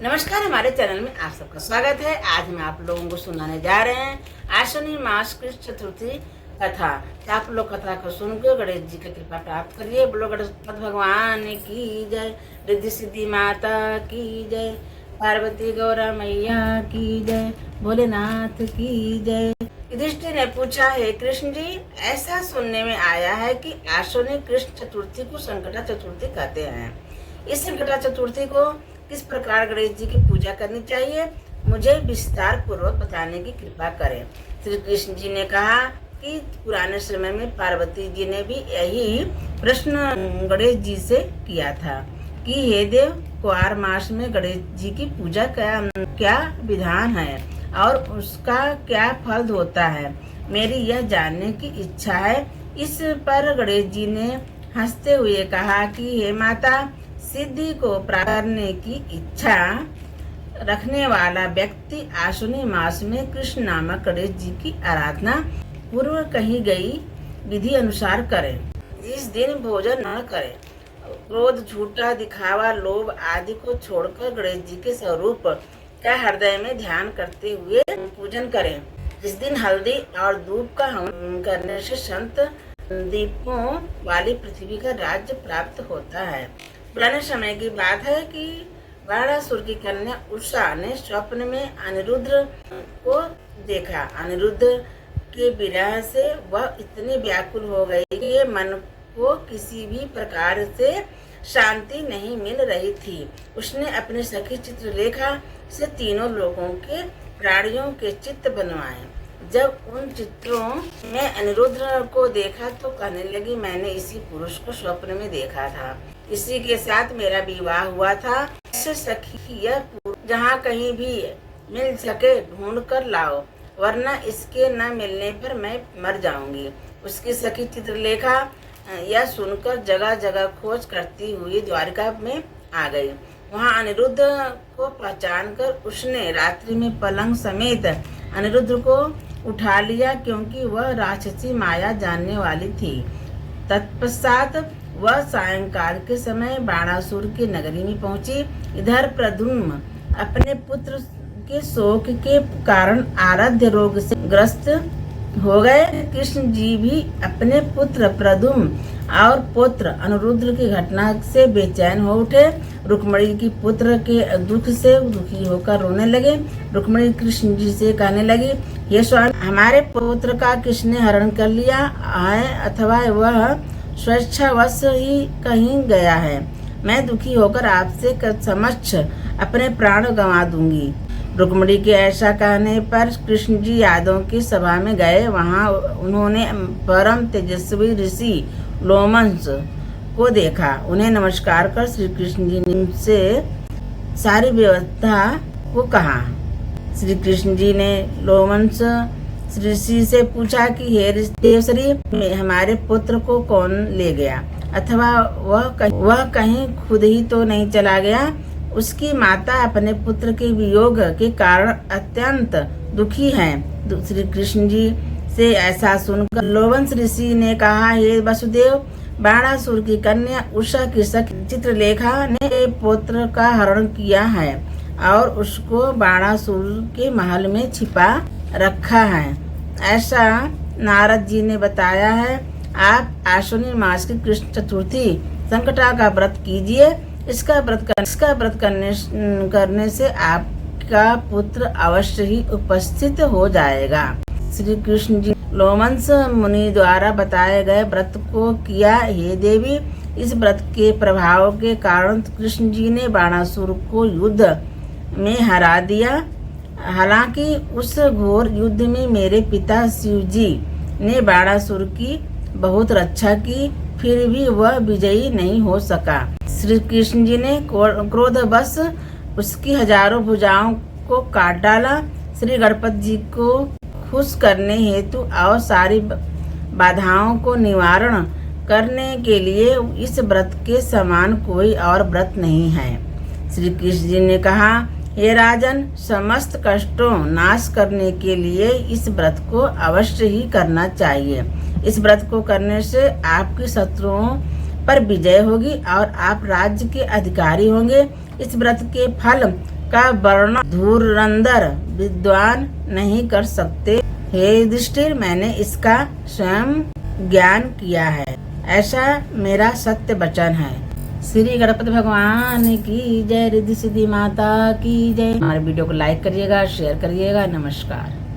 नमस्कार, हमारे चैनल में आप सबका स्वागत है। आज हम आप लोगों को सुनाने जा रहे हैं आश्विनी मास कृष्ण चतुर्थी कथा। आप लोग कथा को सुनकर गणेश जी की कृपा प्राप्त करिए। बोलो गणपति भगवान की जय, रिद्धि सिद्धि माता की जय, पार्वती गौरा मैया की जय, भोलेनाथ की जय। युधिष्ठिर ने पूछा, हे कृष्ण जी, ऐसा सुनने में आया है कि आश्विनी कृष्ण चतुर्थी को संकटा चतुर्थी कहते हैं। इस संकटा चतुर्थी को किस प्रकार गणेश जी की पूजा करनी चाहिए, मुझे विस्तार पूर्वक बताने की कृपा करें। श्री कृष्ण जी ने कहा कि पुराने समय में पार्वती जी ने भी यही प्रश्न गणेश जी से किया था कि हे देव, कुआर मास में गणेश जी की पूजा क्या विधान है और उसका क्या फल होता है, मेरी यह जानने की इच्छा है। इस पर गणेश जी ने हंसते हुए कहा कि हे माता, सिद्धि को प्राप्त करने की इच्छा रखने वाला व्यक्ति आश्विनी मास में कृष्ण नामक गणेश जी की आराधना पूर्व कही गई विधि अनुसार करे। इस दिन भोजन न करे, क्रोध, झूठा दिखावा, लोभ आदि को छोड़कर गणेश जी के स्वरूप का हृदय में ध्यान करते हुए पूजन करें। इस दिन हल्दी और दूध का हवन करने से संत दीपों वाली पृथ्वी का राज्य प्राप्त होता है। पुराने समय की बात है कि बाणासुर की कन्या उषा ने स्वप्न में अनिरुद्ध को देखा। अनिरुद्ध के विरह से वह इतनी व्याकुल हो गई कि मन को किसी भी प्रकार से शांति नहीं मिल रही थी। उसने अपनी सखी चित्रलेखा से तीनों लोगों के प्राणियों के चित्र बनवाए। जब उन चित्रों में अनिरुद्ध को देखा तो कहने लगी, मैंने इसी पुरुष को स्वप्न में देखा था, इसी के साथ मेरा विवाह हुआ था। इससे सखी, यह जहाँ कहीं भी मिल सके ढूंढ कर लाओ, वरना इसके न मिलने पर मैं मर जाऊंगी। उसकी सखी चित्रलेखा यह सुनकर जगह जगह खोज करती हुई द्वारिका में आ गई। वहाँ अनिरुद्ध को पहचान कर उसने रात्रि में पलंग समेत अनिरुद्ध को उठा लिया, क्योंकि वह राक्षसी माया जानने वाली थी। तत्पश्चात वह सायंकाल के समय बाणासुर की नगरी में पहुंची। इधर प्रद्युम्न अपने पुत्र के शोक के कारण आराध्य रोग से ग्रस्त हो गए। कृष्ण जी भी अपने पुत्र प्रद्युम्न और पुत्र अनिरुद्ध की घटना से बेचैन हो उठे। रुक्मिणी की पुत्र के दुख से दुखी होकर रोने लगे। रुक्मिणी कृष्ण जी से कहने लगी, हे स्वामी, हमारे पुत्र का किसने हरण कर लिया है अथवा वह स्वेच्छावश ही कहीं गया है। मैं दुखी होकर आपसे समक्ष अपने प्राण गंवा दूंगी। रुक्मिणी के ऐसा कहने पर कृष्ण जी यादवों की सभा में गए। वहां उन्होंने परम तेजस्वी ऋषि लोमंस को देखा। उन्हें नमस्कार कर श्री कृष्ण जी ने उनसे सारी व्यवस्था को कहा। श्री कृष्ण जी ने लोमंस ऋषि से पूछा कि हे देवश्री, हमारे पुत्र को कौन ले गया अथवा वह कहीं खुद ही तो नहीं चला गया। उसकी माता अपने पुत्र के वियोग के कारण अत्यंत दुखी हैं। श्री कृष्ण जी से ऐसा सुनकर लोमंस ऋषि ने कहा, हे वसुदेव, बाणासुर की कन्या उषा की सखी चित्रलेखा ने पुत्र का हरण किया है और उसको बाणासुर के महल में छिपा रखा है, ऐसा नारद जी ने बताया है। आप आश्विनी मास की कृष्ण चतुर्थी संकटा का व्रत कीजिए। इसका व्रत करने से आपका पुत्र अवश्य ही उपस्थित हो जाएगा। श्री कृष्ण जी लोमंस मुनि द्वारा बताए गए व्रत को किया। हे देवी, इस व्रत के प्रभाव के कारण कृष्ण जी ने बाणासुर को युद्ध में हरा दिया। हालांकि उस घोर युद्ध में मेरे पिता शिव जी ने बाणासुर की बहुत रक्षा की, फिर भी वह विजयी नहीं हो सका। श्री कृष्ण जी ने क्रोधवश उसकी हजारों भुजाओं को काट डाला। श्री गणपति जी को खुश करने हेतु और सारी बाधाओं को निवारण करने के लिए इस व्रत के समान कोई और व्रत नहीं है। श्री कृष्ण जी ने कहा, हे राजन, समस्त कष्टों नाश करने के लिए इस व्रत को अवश्य ही करना चाहिए। इस व्रत को करने से आपकी शत्रुओं पर विजय होगी और आप राज्य के अधिकारी होंगे। इस व्रत के फल का वर्णन धुरंधर विद्वान नहीं कर सकते। हे युधिष्ठिर, मैंने इसका स्वयं ज्ञान किया है, ऐसा मेरा सत्य वचन है। श्री गणपति भगवान की जय, रिद्धि सिद्धि माता की जय। हमारे वीडियो को लाइक करिएगा, शेयर करिएगा। नमस्कार।